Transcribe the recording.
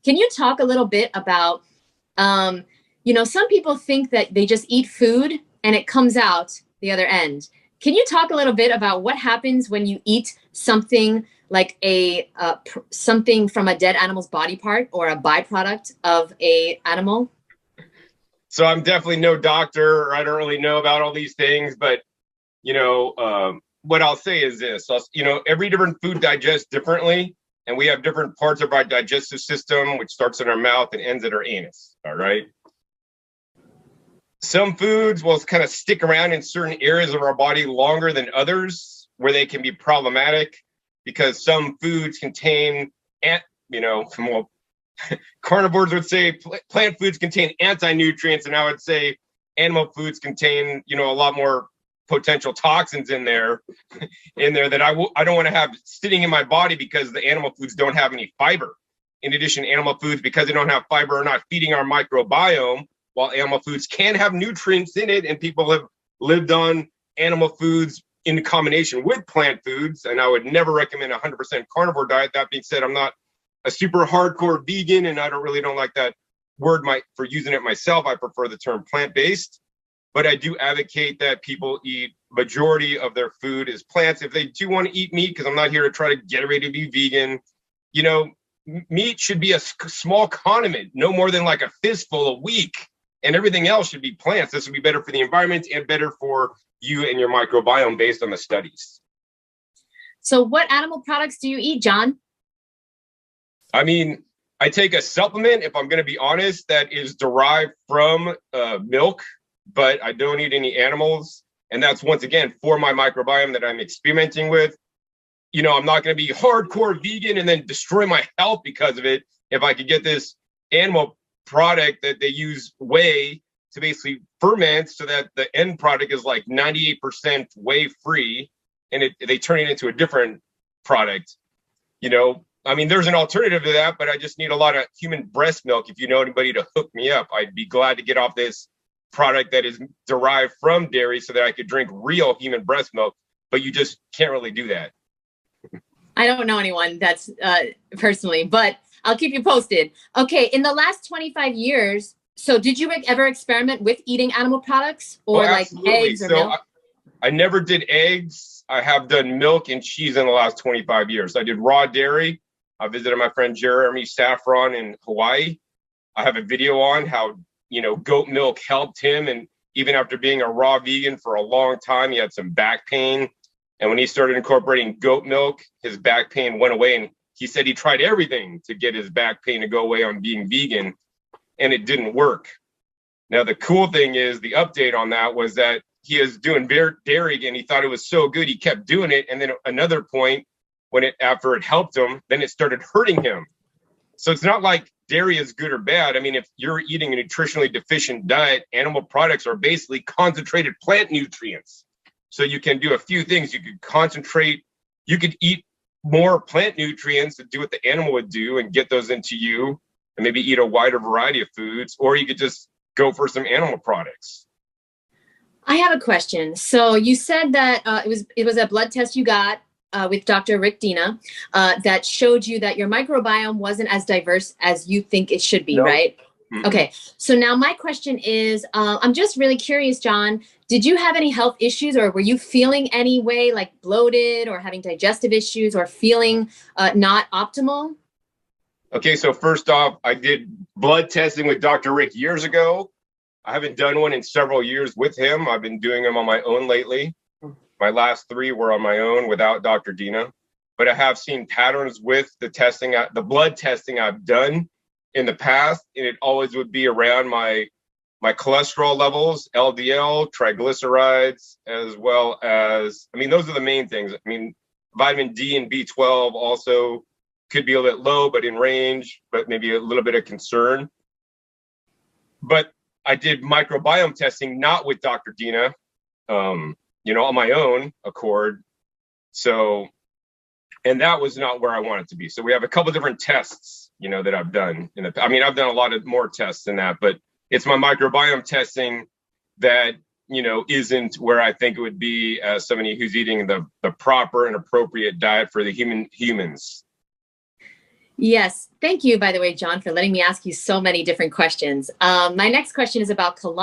can you talk a little bit about, some people think that they just eat food and it comes out the other end. Can you talk a little bit about what happens when you eat something like something from a dead animal's body part or a byproduct of a animal? So I'm definitely no doctor. I don't really know about all these things, but what I'll say is this: every different food digests differently, and we have different parts of our digestive system, which starts in our mouth and ends at our anus. All right. Some foods will kind of stick around in certain areas of our body longer than others, where they can be problematic because some foods contain, carnivores would say plant foods contain anti-nutrients, and I would say animal foods contain, a lot more potential toxins in there that I don't want to have sitting in my body because the animal foods don't have any fiber. In addition, animal foods, because they don't have fiber, are not feeding our microbiome, while animal foods can have nutrients in it, and people have lived on animal foods in combination with plant foods, and I would never recommend a 100% carnivore diet. That being said, I'm not a super hardcore vegan, and I don't like that word for using it myself. I prefer the term plant-based, but I do advocate that people eat majority of their food is plants. If they do want to eat meat, because I'm not here to try to get ready to be vegan, meat should be a small condiment, no more than like a fistful a week. And everything else should be plants. This would be better for the environment and better for you and your microbiome based on the studies. So what animal products do you eat, John? I mean, I take a supplement, if I'm going to be honest, that is derived from milk, but I don't eat any animals. And that's, once again, for my microbiome that I'm experimenting with. I'm not going to be hardcore vegan and then destroy my health because of it. If I could get this animal product that they use whey to basically ferment so that the end product is like 98% whey free, and they turn it into a different product. There's an alternative to that, but I just need a lot of human breast milk. If you know anybody to hook me up, I'd be glad to get off this product that is derived from dairy so that I could drink real human breast milk, but you just can't really do that. I don't know anyone that's personally, but I'll keep you posted. Okay, in the last 25 years, so did you ever experiment with eating animal products or like eggs or milk? I never did eggs. I have done milk and cheese in the last 25 years. I did raw dairy. I visited my friend Jeremy Saffron in Hawaii. I have a video on how, goat milk helped him. And even after being a raw vegan for a long time, he had some back pain. And when he started incorporating goat milk, his back pain went away. And he said he tried everything to get his back pain to go away on being vegan, and it didn't work. Now, the cool thing is the update on that was that he is doing dairy again. He thought it was so good, he kept doing it. And then another point, after it helped him, then it started hurting him. So it's not like dairy is good or bad. I mean, if you're eating a nutritionally deficient diet, animal products are basically concentrated plant nutrients. So you can do a few things. You could eat more plant nutrients and do what the animal would do and get those into you, and maybe eat a wider variety of foods, or you could just go for some animal products. I have a question. So you said that it was a blood test you got with Dr. Rick Dina that showed you that your microbiome wasn't as diverse as you think it should be, No. Right? Mm-hmm. Okay. So now my question is, I'm just really curious, John, did you have any health issues, or were you feeling any way like bloated or having digestive issues or feeling not optimal? Okay. So first off, I did blood testing with Dr. Rick years ago. I haven't done one in several years with him. I've been doing them on my own lately. My last 3 were on my own without Dr. Dina, but I have seen patterns with the blood testing I've done in the past, and it always would be around my cholesterol levels, LDL, triglycerides, as well as, those are the main things. Vitamin D and B12 also could be a little bit low, but in range, but maybe a little bit of concern. But I did microbiome testing, not with Dr. Dina, on my own accord. So, and that was not where I wanted to be. So we have a couple different tests, that I've done I've done a lot of more tests than that, but it's my microbiome testing that, isn't where I think it would be as somebody who's eating the proper and appropriate diet for the humans. Yes. Thank you, by the way, John, for letting me ask you so many different questions. My next question is about colostomy.